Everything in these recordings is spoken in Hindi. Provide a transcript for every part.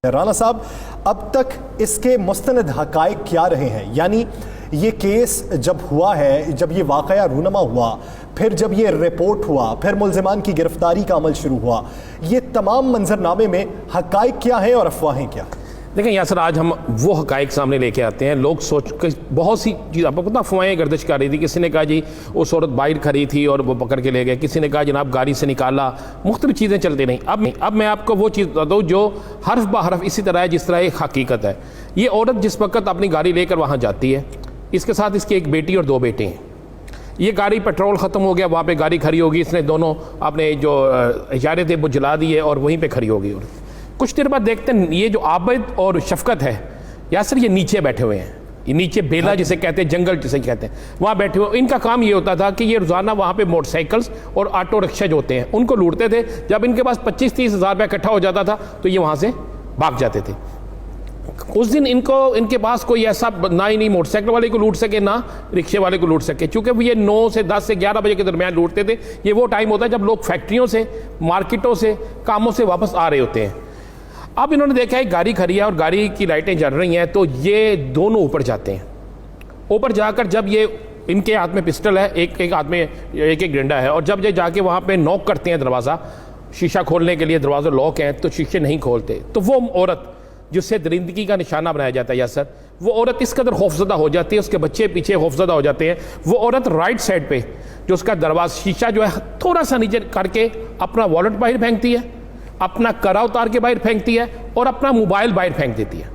राना साहब, अब तक इसके मुस्तनद हकायक क्या रहे हैं? यानी ये केस जब हुआ है, जब ये वाक़या रूनमा हुआ, फिर जब ये रिपोर्ट हुआ, फिर मुल्ज़िमान की गिरफ्तारी का अमल शुरू हुआ, ये तमाम मंजरनामे में हकायक क्या हैं और अफवाहें क्या? देखें यासर, आज हम वो हकायक सामने लेके आते हैं। लोग सोच के बहुत सी चीज़, आपको पता, अफवाहें गर्दिश कर रही थी। किसी ने कहा जी उस औरत बाहर खड़ी थी और वो पकड़ के ले गए, किसी ने कहा जनाब गाड़ी से निकाला, मुख्तलिफ चीज़ें चलती रहीं। अब मैं आपको वो चीज़ बता दूँ जो हर्फ ब हर्फ इसी तरह है जिस तरह एक हकीकत है। ये औरत जिस वक्त अपनी गाड़ी लेकर वहाँ जाती है, इसके साथ इसकी एक बेटी और दो बेटे हैं। ये गाड़ी पेट्रोल ख़त्म हो गया, वहाँ पे गाड़ी खड़ी होगी, इसने दोनों अपने जो इशारे थे वो जला दिए और वहीं पे खड़ी होगी। और कुछ देर बाद देखते हैं ये जो आबिद और शफकत है यासर, ये नीचे बैठे हुए हैं। ये नीचे बेला जिसे कहते हैं, जंगल जिसे कहते हैं, वहाँ बैठे हुए। इनका काम ये होता था कि ये रोज़ाना वहाँ पे मोटरसाइकिल्स और ऑटो रिक्शा जो होते हैं उनको लूटते थे। जब इनके पास 25-30 हज़ार रुपया इकट्ठा हो जाता था तो ये वहाँ से भाग जाते थे। उस दिन इनके पास कोई ऐसा ना ही नहीं मोटरसाइकिल वाले को लूट सके ना रिक्शे वाले को लूट सके, क्योंकि ये 9 से 10 से 11 बजे के दरमियान लूटते थे। ये वो टाइम होता है जब लोग फैक्ट्रियों से, मार्केटों से, कामों से वापस आ रहे होते हैं। अब इन्होंने देखा है गाड़ी खड़ी है और गाड़ी की लाइटें जल रही हैं, तो ये दोनों ऊपर जाते हैं। ऊपर जाकर जब ये, इनके हाथ में पिस्टल है, एक हाथ में एक डंडा है, और जब ये जाके वहाँ पे नॉक करते हैं दरवाज़ा, शीशा खोलने के लिए, दरवाज़ा लॉक है तो शीशे नहीं खोलते, तो वो औरत जिससे दरिंदगी का निशाना बनाया जाता है यासर, वो औरत इस कदर खौफजदा हो जाती है, उसके बच्चे पीछे खौफजदा हो जाते हैं। वो औरत राइट साइड पे जो उसका दरवाज़ा शीशा जो है थोड़ा सा नीचे करके अपना वॉलेट बाहर फेंकती है, अपना करा उतार के बाहर फेंकती है और अपना मोबाइल बाहर फेंक देती है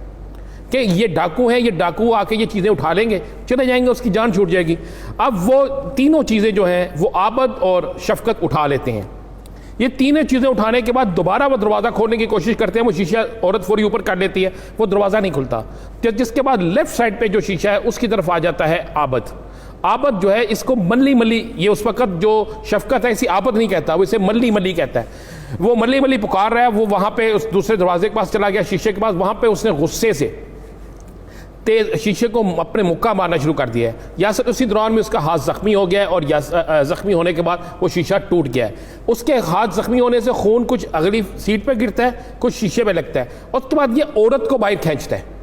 कि ये डाकू हैं, ये डाकू आके ये चीज़ें उठा लेंगे, चले जाएंगे, उसकी जान छूट जाएगी। अब वो तीनों चीज़ें जो हैं वो आबद और शफकत उठा लेते हैं। ये तीनों चीज़ें उठाने के बाद दोबारा वो दरवाज़ा खोलने की कोशिश करते हैं। वो शीशा औरत फौरी ऊपर कर लेती है, वो दरवाज़ा नहीं खुलता। जिसके बाद लेफ्ट साइड पे जो शीशा है उसकी तरफ आ जाता है आबद। आबद जो है इसको मल्ली मल्ली, ये उस वक्त जो शफकत है इसी आबद नहीं कहता, वो इसे मल्ली मल्ली कहता है। वो मल्ली मल्ली पुकार रहा है, वो वहाँ पे उस दूसरे दरवाजे के पास चला गया, शीशे के पास, वहाँ पे उसने गुस्से से तेज शीशे को अपने मुक्का मारना शुरू कर दिया है। यासर उसी दौरान में उसका हाथ ज़ख्मी हो गया है और ज़ख्मी होने के बाद वो शीशा टूट गया है। उसके हाथ ज़ख्मी होने से खून कुछ अगली सीट पे गिरता है, कुछ शीशे पे लगता है। उसके बाद ये औरत को बाहर खींचता है।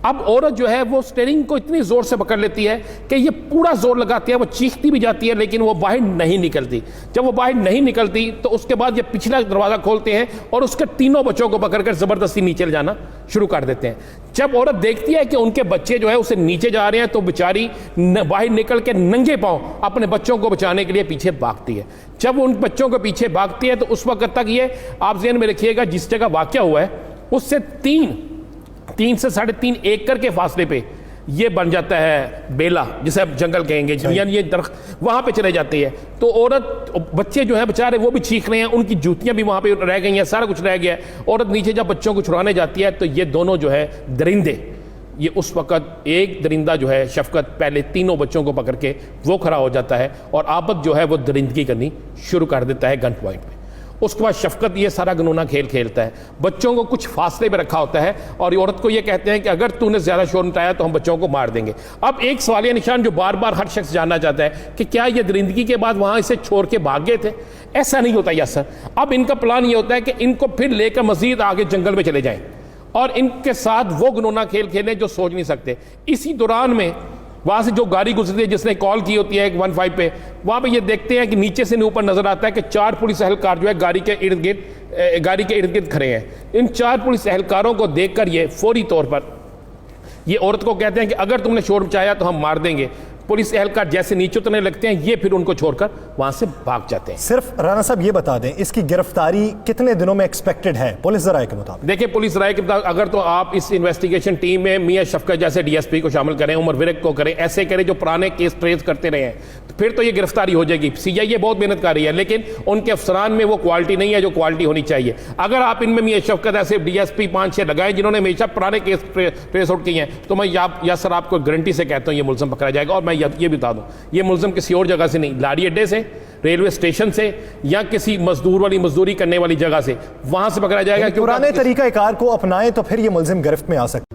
अब औरत जो है वो स्टीयरिंग को इतनी ज़ोर से पकड़ लेती है कि ये पूरा जोर लगाती है, वो चीखती भी जाती है लेकिन वो बाहर नहीं निकलती। जब वो बाहर नहीं निकलती तो उसके बाद ये पिछला दरवाज़ा खोलते हैं और उसके तीनों बच्चों को पकड़कर ज़बरदस्ती नीचे ले जाना शुरू कर देते हैं। जब औरत देखती है कि उनके बच्चे जो है उसे नीचे जा रहे हैं तो बेचारी बाहर निकल के नंगे पाँव अपने बच्चों को बचाने के लिए पीछे भागती है। जब उन बच्चों को पीछे भागती है तो उस वक्त तक ये, आप ज़हन में रखिएगा, जिस जगह वाक़या हुआ है उससे 3 से 3.5 एकड़ के फासले पे ये बन जाता है बेला, जिसे आप जंगल कहेंगे, यानी ये दरख्त, वहाँ पे चले जाते हैं। तो औरत, बच्चे जो है बेचारे वो भी चीख रहे हैं, उनकी जूतियाँ भी वहाँ पे रह गई हैं, सारा कुछ रह गया है। औरत नीचे जब बच्चों को छुड़ाने जाती है तो ये दोनों जो है दरिंदे, ये उस वक़्त एक दरिंदा जो है शफकत पहले तीनों बच्चों को पकड़ के वो खड़ा हो जाता है और आबद जो है वो दरिंदगी करनी शुरू कर देता है गन पॉइंट पे। उसके बाद शफकत ये सारा गनूना खेल खेलता है, बच्चों को कुछ फासले पे रखा होता है और औरत को ये कहते हैं कि अगर तूने ज़्यादा शोर मचाया तो हम बच्चों को मार देंगे। अब एक सवालिया निशान जो बार बार हर शख्स जानना चाहता है कि क्या ये दरिंदगी के बाद वहाँ इसे छोड़ के भाग गए थे? ऐसा नहीं होता यासर। अब इनका प्लान ये होता है कि इनको फिर लेकर मज़ीद आगे जंगल में चले जाएँ और इनके साथ वो गनूना खेल खेलें जो सोच नहीं सकते। इसी दौरान में वहाँ से जो गाड़ी गुजरती है जिसने कॉल की होती है 15 पे, वहाँ पे ये देखते हैं कि नीचे से ऊपर नजर आता है कि 4 पुलिस एहलकार जो है गाड़ी के इर्द गिर्द खड़े हैं। इन 4 पुलिस एहलकारों को देखकर ये फौरी तौर पर ये औरत को कहते हैं कि अगर तुमने शोर मचाया तो हम मार देंगे। पुलिस एहलकार जैसे नीचे उतरने लगते हैं ये फिर उनको छोड़कर वहां से भाग जाते हैं। सिर्फ राना साहब ये बता दें, इसकी गिरफ्तारी कितने दिनों में एक्सपेक्टेड है पुलिस राय के मुताबिक? देखिए, पुलिस राय के मुताबिक अगर तो आप इस इन्वेस्टिगेशन टीम में मियां शफकत जैसे डीएसपी को शामिल करें, उमर विरक को करें, ऐसे करें जो पुराने केस ट्रेस करते रहे हैं, तो फिर तो ये गिरफ्तारी हो जाएगी। सीआईए बहुत मेहनत कर रही है लेकिन उनके अफसरान में वो क्वालिटी नहीं है जो क्वालिटी होनी चाहिए। अगर आप इनमें मियां शफकत ऐसे डीएसपी 5-6 लगाए जिन्होंने हमेशा पुराने केस ट्रेस आउट किए हैं, तो मैं यासर आपको गारंटी से कहता हूँ ये मुल्ज़िम पकड़ा जाएगा। और मैं ये भी बता दूँ, ये मुल्ज़िम किसी और जगह से नहीं, लाड़ी अड्डे से, रेलवे स्टेशन से या किसी मजदूरी करने वाली जगह से, वहां से पकड़ा जाएगा। पुराने तरीका कार को अपनाएं तो फिर ये मुल्ज़िम गिरफ्त में आ सकता है।